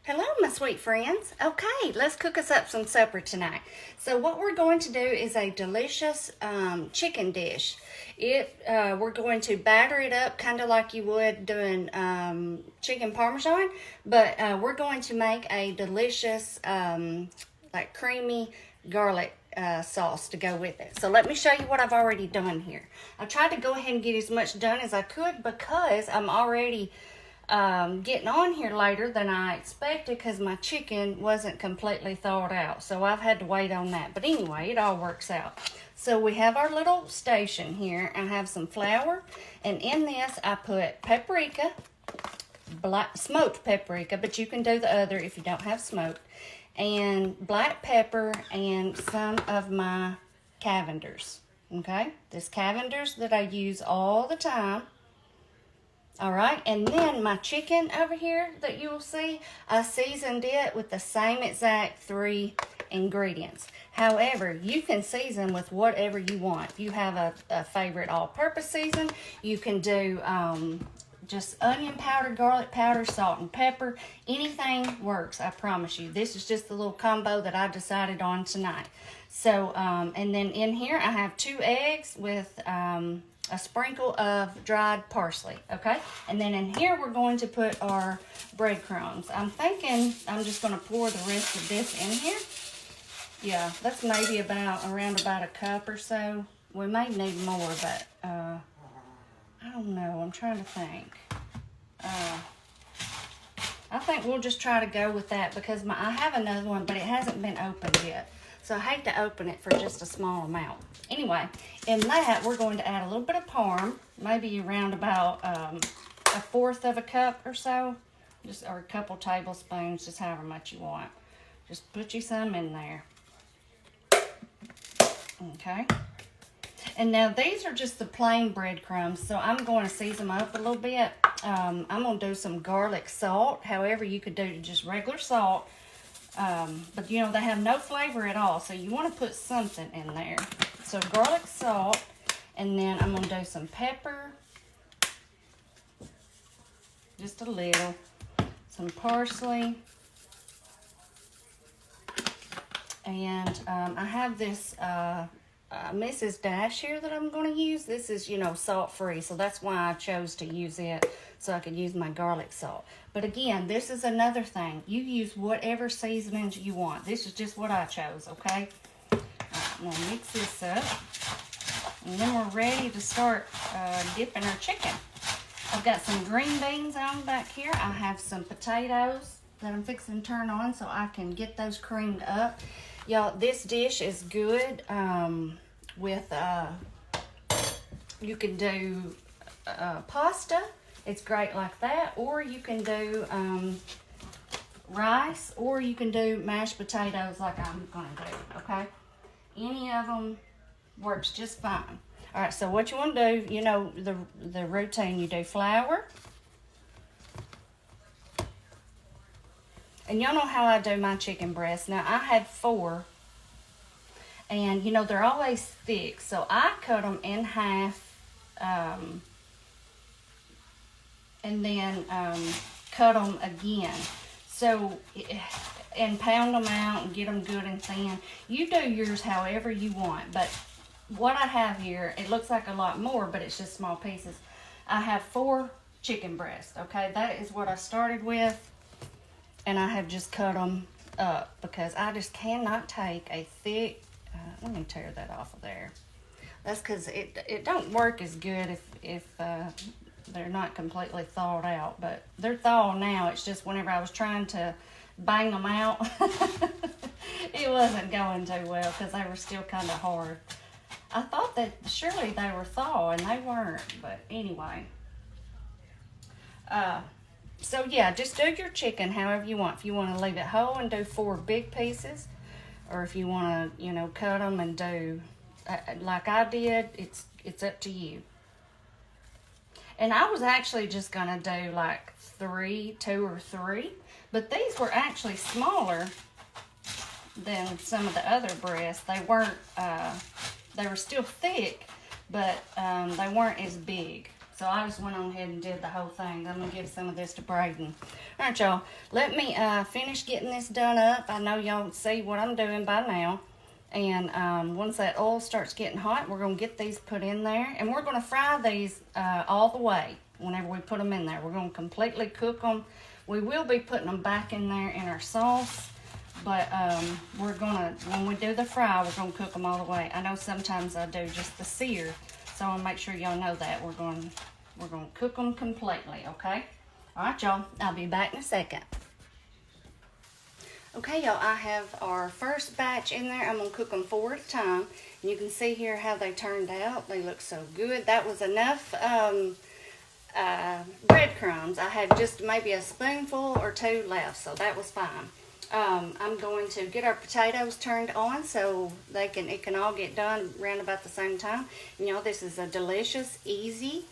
Hello, my sweet friends. Okay, let's cook us up some supper tonight. So what we're going to do is a delicious chicken dish. We're going to batter it up kind of like you would doing chicken parmesan, but we're going to make a delicious like creamy garlic sauce to go with it. So let me show you what I've already done here. I tried to go ahead and get as much done as I could because I'm already getting on here later than I expected because my chicken wasn't completely thawed out. So I've had to wait on that. But anyway, it all works out. So we have our little station here. I have some flour. And in this, I put paprika, smoked paprika, but you can do the other if you don't have smoked. And black pepper and some of my Cavenders. Okay? This Cavenders that I use all the time. All right, and then my chicken over here that you will see, I seasoned it with the same exact 3 ingredients. However, you can season with whatever you want. If you have a favorite all-purpose season, you can do just onion powder, garlic powder, salt and pepper. Anything works, I promise you. This is just the little combo that I decided on tonight. So, and then in here I have 2 eggs with a sprinkle of dried parsley, okay? And then in here, we're going to put our breadcrumbs. I'm thinking I'm just gonna pour the rest of this in here. Yeah, that's maybe around about a cup or so. We may need more, but I don't know, I'm trying to think. I think we'll just try to go with that because I have another one, but it hasn't been opened yet. So I hate to open it for just a small amount. Anyway, in that, we're going to add a little bit of parm, maybe around about 1/4 of a cup or so, or a couple tablespoons, just however much you want. Just put you some in there. Okay. And now these are just the plain breadcrumbs, so I'm going to season them up a little bit. I'm going to do some garlic salt. However, you could do just regular salt. But you know, they have no flavor at all, so you want to put something in there. So garlic salt, and then I'm going to do some pepper, just a little, some parsley, and I have this Mrs. Dash here that I'm going to use. This is, you know, salt-free, so that's why I chose to use it, so I could use my garlic salt. But again, this is another thing. You use whatever seasonings you want. This is just what I chose, okay? All right, I'm going to mix this up. And then we're ready to start dipping our chicken. I've got some green beans on back here. I have some potatoes that I'm fixing to turn on so I can get those creamed up. Y'all, this dish is good with, you can do pasta. It's great like that. Or you can do rice, or you can do mashed potatoes like I'm going to do, okay? Any of them works just fine. All right, so what you want to do, you know, the routine, you do flour. And y'all know how I do my chicken breasts. Now, I had 4. And, you know, they're always thick. So, I cut them in half. And then cut them again. So, and pound them out and get them good and thin. You do yours however you want. But what I have here, it looks like a lot more, but it's just small pieces. I have 4 chicken breasts, okay? That is what I started with. And I have just cut them up because I just cannot take a thick, let me tear that off of there. That's because it don't work as good if they're not completely thawed out. But they're thawed now. It's just whenever I was trying to bang them out, it wasn't going too well because they were still kind of hard. I thought that surely they were thawed and they weren't. But anyway. So yeah, just do your chicken however you want. If you want to leave it whole and do 4 big pieces, or if you want to, you know, cut them and do like I did, it's up to you. And I was actually just gonna do like 2 or 3, but these were actually smaller than some of the other breasts. They weren't, they were still thick, but they weren't as big. So I just went on ahead and did the whole thing. I'm going to give some of this to Braden. All right, y'all. Let me finish getting this done up. I know y'all see what I'm doing by now. And once that oil starts getting hot, we're going to get these put in there. And we're going to fry these all the way whenever we put them in there. We're going to completely cook them. We will be putting them back in there in our sauce. But we're going to, when we do the fry, we're going to cook them all the way. I know sometimes I do just the sear. So I want to make sure y'all know that. We're going to cook them completely, okay? All right, y'all. I'll be back in a second. Okay, y'all, I have our first batch in there. I'm going to cook them 4 at a time. And you can see here how they turned out. They look so good. That was enough breadcrumbs. I had just maybe a spoonful or 2 left, so that was fine. I'm going to get our potatoes turned on so it can all get done around about the same time. You know, this is a delicious, easy,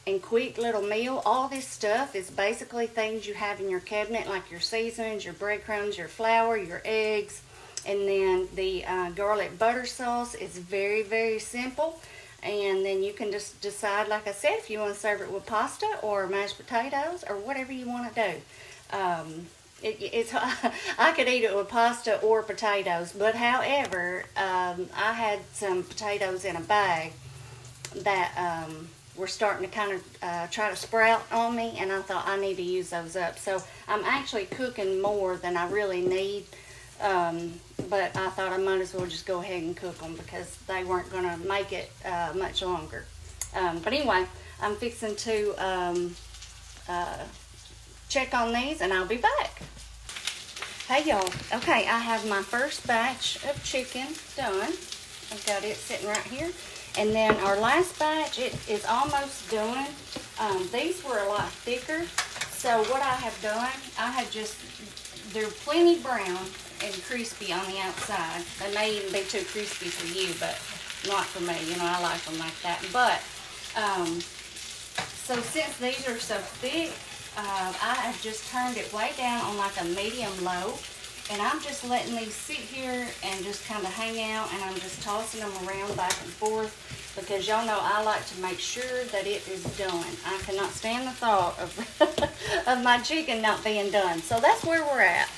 and quick little meal. All this stuff is basically things you have in your cabinet, like your seasonings, your breadcrumbs, your flour, your eggs, and then the garlic butter sauce is very, very simple. And then you can just decide, like I said, if you want to serve it with pasta or mashed potatoes or whatever you want to do. I could eat it with pasta or potatoes, but however, I had some potatoes in a bag that were starting to kind of try to sprout on me, and I thought I need to use those up. So I'm actually cooking more than I really need, but I thought I might as well just go ahead and cook them because they weren't going to make it much longer. But anyway, I'm fixing to check on these and I'll be back. Hey y'all, okay, I have my first batch of chicken done. I've got it sitting right here. And then our last batch, it is almost done. These were a lot thicker. So what I have done, they're plenty brown and crispy on the outside. They may even be too crispy for you, but not for me. You know, I like them like that. But, so since these are so thick, I have just turned it way down on like a medium low, and I'm just letting these sit here and just kind of hang out, and I'm just tossing them around back and forth because y'all know I like to make sure that it is done. I cannot stand the thought of of my chicken not being done. So that's where we're at.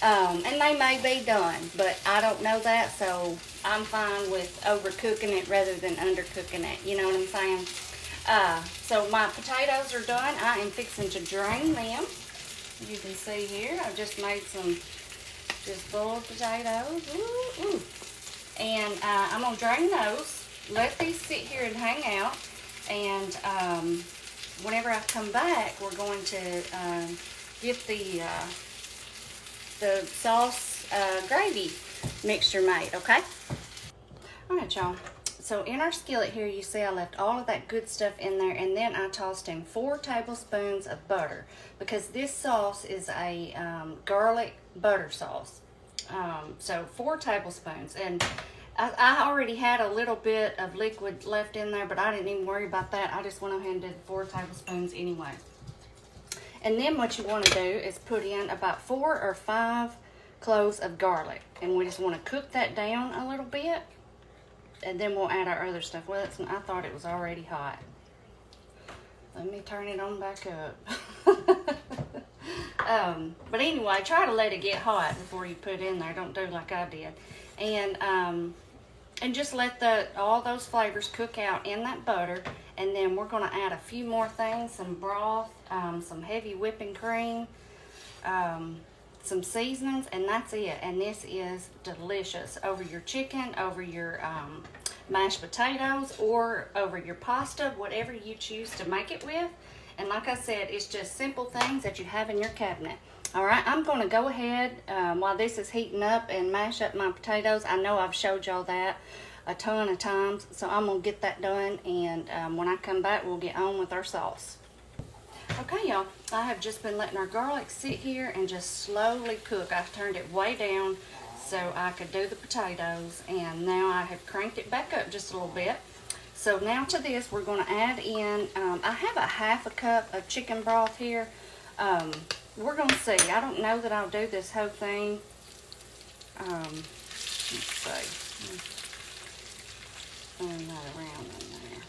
And they may be done, but I don't know that, so I'm fine with overcooking it rather than undercooking it. You know what I'm saying? So my potatoes are done. I am fixing to drain them. You can see here, I've just made some just boiled potatoes. Ooh, ooh. And I'm going to drain those, let these sit here and hang out, and whenever I come back, we're going to get the sauce gravy mixture made, okay? All right, y'all. So in our skillet here, you see I left all of that good stuff in there, and then I tossed in 4 tablespoons of butter because this sauce is a garlic butter sauce. So 4 tablespoons, and I already had a little bit of liquid left in there, but I didn't even worry about that. I just went ahead and did 4 tablespoons anyway. And then what you want to do is put in about 4 or 5 cloves of garlic, and we just want to cook that down a little bit. And then we'll add our other stuff. Well, I thought it was already hot. Let me turn it on back up. But anyway, try to let it get hot before you put it in there. Don't do like I did. And just let all those flavors cook out in that butter. And then we're going to add a few more things. Some broth, some heavy whipping cream, some seasonings, and that's it. And this is delicious over your chicken, over your mashed potatoes, or over your pasta, whatever you choose to make it with. And like I said, it's just simple things that you have in your cabinet. All right, I'm going to go ahead while this is heating up and mash up my potatoes. I know I've showed y'all that a ton of times, so I'm going to get that done, and when I come back, we'll get on with our sauce. Okay, y'all, I have just been letting our garlic sit here and just slowly cook. I've turned it way down so I could do the potatoes, and now I have cranked it back up just a little bit. So now to this, we're going to add in, I have a half a cup of chicken broth here. We're going to see. I don't know that I'll do this whole thing. Let's see. Turn that around in there.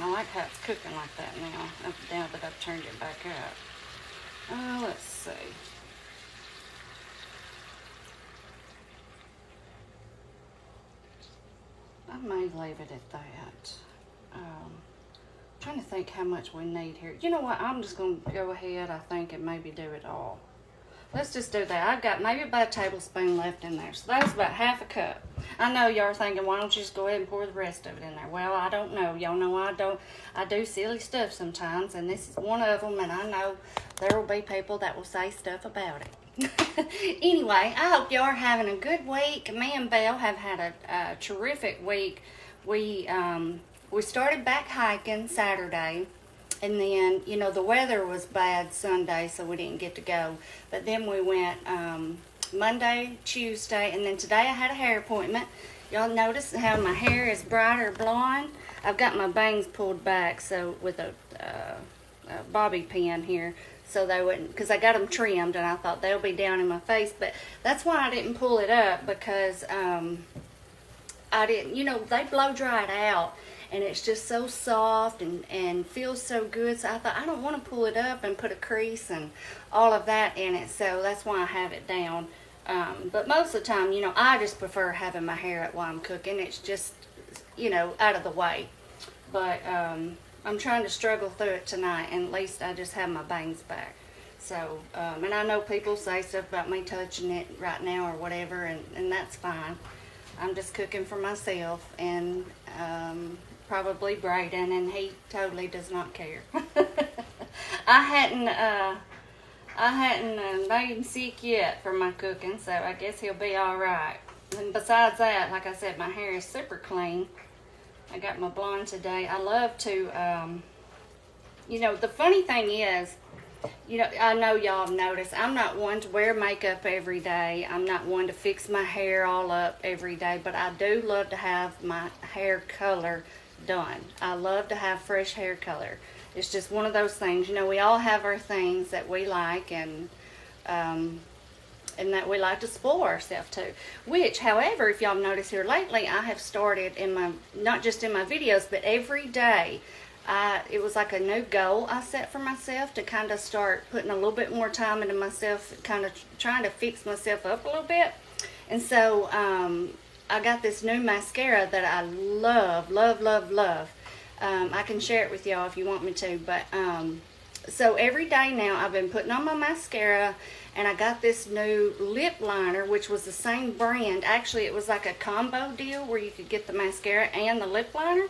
I like how it's cooking like that now that I've turned it back up. Let's see. I may leave it at that. Trying to think how much we need here. You know what? I'm just going to go ahead, I think, and maybe do it all. Let's just do that. I've got maybe about a tablespoon left in there. So that's about half a cup. I know y'all are thinking, why don't you just go ahead and pour the rest of it in there? Well, I don't know. Y'all know I do silly stuff sometimes, and this is one of them, and I know there will be people that will say stuff about it. Anyway, I hope y'all are having a good week. Me and Belle have had a terrific week. We started back hiking Saturday. And then, you know, the weather was bad Sunday, so we didn't get to go. But then we went Monday, Tuesday, and then today I had a hair appointment. Y'all notice how my hair is brighter blonde? I've got my bangs pulled back, so with a bobby pin here, so they wouldn't, because I got them trimmed, and I thought they'll be down in my face. But that's why I didn't pull it up, because I didn't, you know, they blow dry it out. And it's just so soft and feels so good. So I thought, I don't want to pull it up and put a crease and all of that in it. So that's why I have it down. But most of the time, you know, I just prefer having my hair up while I'm cooking. It's just, you know, out of the way. But I'm trying to struggle through it tonight. And at least I just have my bangs back. So, and I know people say stuff about me touching it right now or whatever. And that's fine. I'm just cooking for myself. And probably Braden, and he totally does not care. I hadn't made him sick yet for my cooking, so I guess he'll be all right. And besides that, like I said, my hair is super clean. I got my blonde today. I love to, you know, the funny thing is, you know, I know y'all have noticed, I'm not one to wear makeup every day. I'm not one to fix my hair all up every day, but I do love to have my hair color done. I love to have fresh hair color. It's just one of those things, you know, we all have our things that we like and that we like to spoil ourselves to. Which, however, if y'all notice here lately, I have started in my, not just in my videos, but every day, it was like a new goal I set for myself to kind of start putting a little bit more time into myself, kind of trying to fix myself up a little bit. And so, I got this new mascara that I love. I can share it with y'all if you want me to, but so every day now I've been putting on my mascara, and I got this new lip liner, which was the same brand. Actually, it was like a combo deal where you could get the mascara and the lip liner.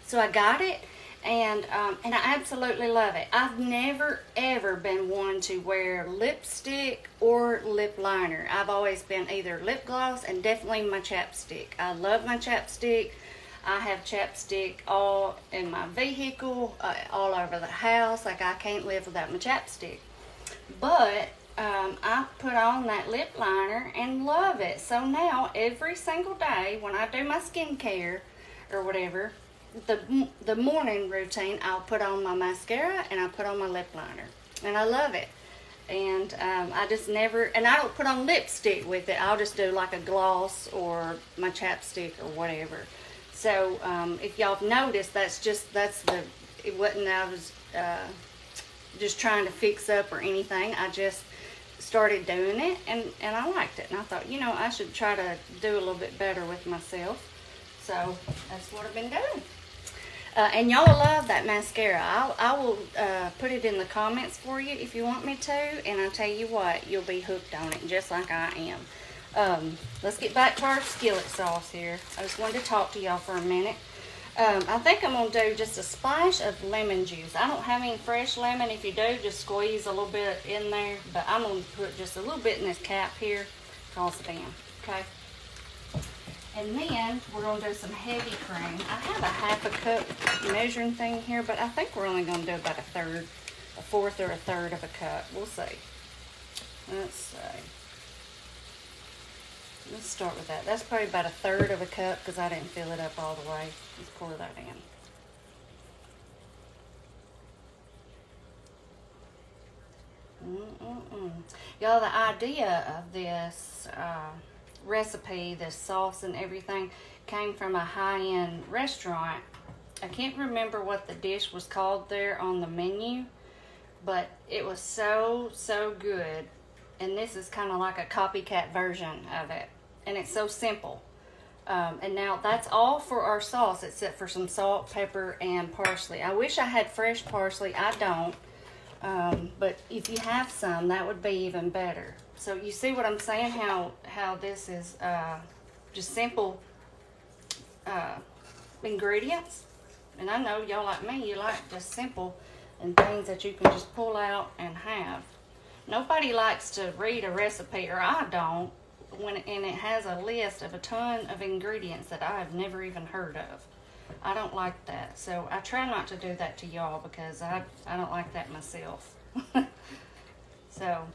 So I got it, and I absolutely love it. I've never ever been one to wear lipstick or lip liner. I've always been either lip gloss and definitely my chapstick. I love my chapstick. I have chapstick all in my vehicle, all over the house. Like, I can't live without my chapstick. But I put on that lip liner and love it. So now every single day when I do my skincare or whatever, the morning routine, I'll put on my mascara and I put on my lip liner, and I love it. And I just never, and I don't put on lipstick with it. I'll just do like a gloss or my chapstick or whatever. So if y'all have noticed, it wasn't I was just trying to fix up or anything. I just started doing it, and I liked it, and I thought, you know, I should try to do a little bit better with myself. So that's what I've been doing. And y'all love that mascara. I will put it in the comments for you if you want me to. And I tell you what, you'll be hooked on it just like I am. Let's get back to our skillet sauce here. I just wanted to talk to y'all for a minute. I think I'm going to do just a splash of lemon juice. I don't have any fresh lemon. If you do, just squeeze a little bit in there. But I'm going to put just a little bit in this cap here. Toss it in. Okay. And then we're going to do some heavy cream. I have a half a cup measuring thing here, but I think we're only going to do about a fourth or a third of a cup. We'll see. Let's see. Let's start with that. That's probably about a third of a cup because I didn't fill it up all the way. Let's pour that in. Y'all, the idea of this recipe, this sauce and everything, came from a high-end restaurant I can't remember what the dish was called there on the menu, but it was so, so good. And this is kind of like a copycat version of it. And it's so simple. And now that's all for our sauce except for some salt, pepper, and parsley. I wish I had fresh parsley. I don't. But if you have some, that would be even better. So you see what I'm saying, how this is just simple ingredients. And I know y'all like me, you like just simple and things that you can just pull out and have. Nobody likes to read a recipe, or I don't, and it has a list of a ton of ingredients that I have never even heard of. I don't like that. So I try not to do that to y'all because I don't like that myself. So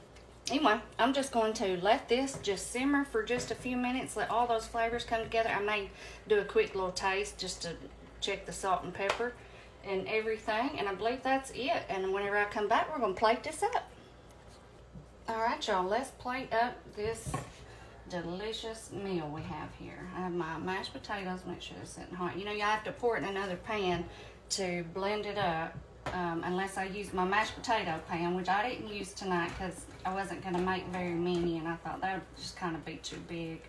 anyway, I'm just going to let this just simmer for just a few minutes, let all those flavors come together. I may do a quick little taste just to check the salt and pepper and everything, and I believe that's it. And whenever I come back, we're going to plate this up. All right, y'all, let's plate up this delicious meal we have here. I have my mashed potatoes. Make sure it's sitting hot. You know, you have to pour it in another pan to blend it up, unless I use my mashed potato pan, which I didn't use tonight because I wasn't going to make very many, and I thought that would just kind of be too big.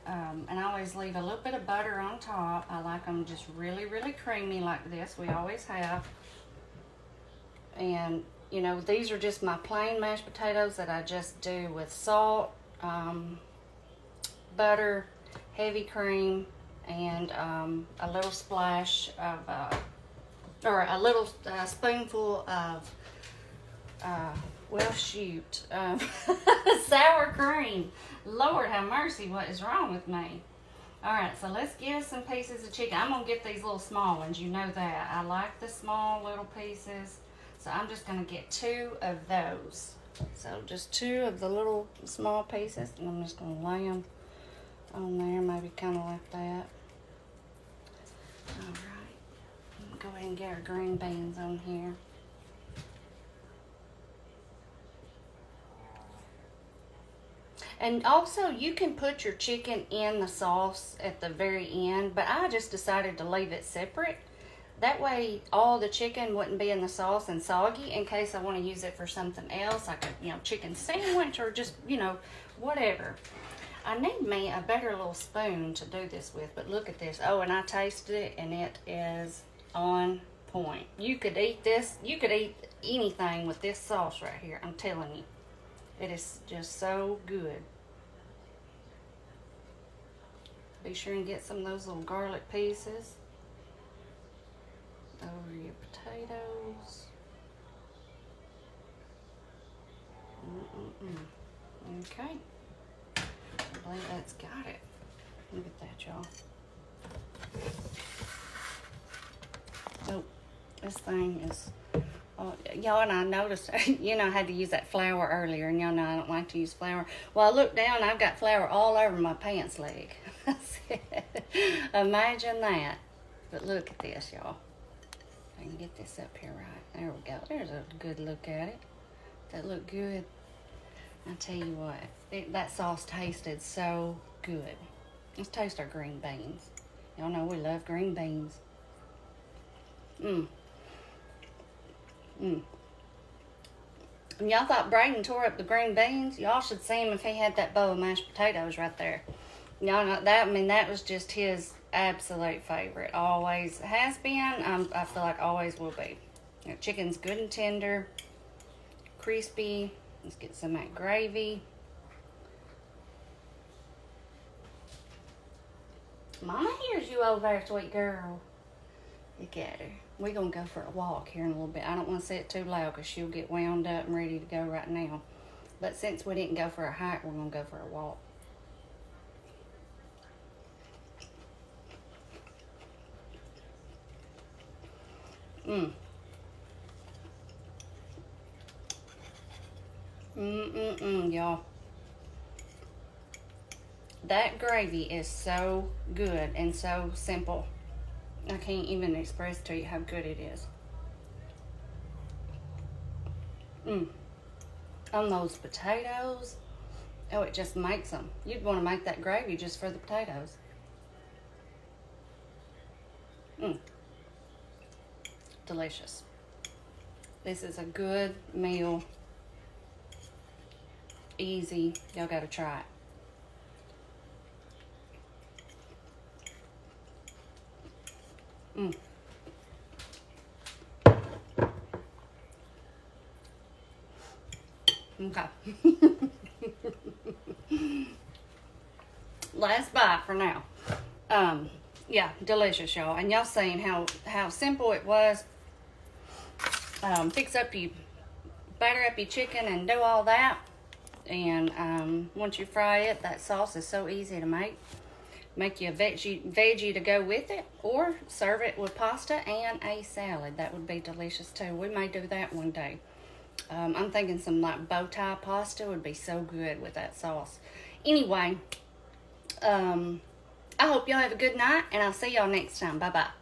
And I always leave a little bit of butter on top. I like them just really, really creamy like this. We always have. And, you know, these are just my plain mashed potatoes that I just do with salt, butter, heavy cream, and a little splash of, or a little spoonful of, well, shoot, sour cream. Lord have mercy, what is wrong with me? All right, so let's get some pieces of chicken. I'm going to get these little small ones. You know that. I like the small little pieces. So I'm just going to get 2 of those. So just 2 of the little small pieces. And I'm just going to lay them on there, maybe kind of like that. All right. Go ahead and get our green beans on here. And also, you can put your chicken in the sauce at the very end, but I just decided to leave it separate. That way, all the chicken wouldn't be in the sauce and soggy in case I want to use it for something else, like a, you know, chicken sandwich or just, you know, whatever. I need me a better little spoon to do this with, but look at this. Oh, and I tasted it, and it is on point. You could eat this. You could eat anything with this sauce right here. I'm telling you. It is just so good. Be sure and get some of those little garlic pieces over your potatoes. Okay. I believe that's got it. Look at that, y'all. Oh, this thing is... y'all, and I noticed, you know, I had to use that flour earlier, and y'all know I don't like to use flour. Well, I looked down, I've got flour all over my pants leg. Imagine that. But look at this, y'all. I can get this up here right. There we go. There's a good look at it. That look good. I tell you what, that sauce tasted so good. Let's taste our green beans. Y'all know we love green beans. And y'all thought Braden tore up the green beans? Y'all should see him if he had that bowl of mashed potatoes right there. Y'all know that, I mean, that was just his absolute favorite. Always has been. I feel like always will be. You know, chicken's good and tender, crispy. Let's get some of that gravy. Mama hears you over there, sweet girl. Look at her. We're going to go for a walk here in a little bit. I don't want to say it too loud because she'll get wound up and ready to go right now. But since we didn't go for a hike, we're going to go for a walk. Y'all. That gravy is so good and so simple. I can't even express to you how good it is. On those potatoes, oh, it just makes them. You'd want to make that gravy just for the potatoes. delicious. This is a good meal. Easy. Y'all gotta try it. Okay. Last bite for now. Yeah, delicious, y'all. And y'all seen how simple it was. Fix up batter up your chicken and do all that. And once you fry it, that sauce is so easy to make. Make you a veggie to go with it, or serve it with pasta and a salad. That would be delicious too. We may do that one day. I'm thinking some like bow tie pasta would be so good with that sauce. Anyway, I hope y'all have a good night, and I'll see y'all next time. Bye-bye.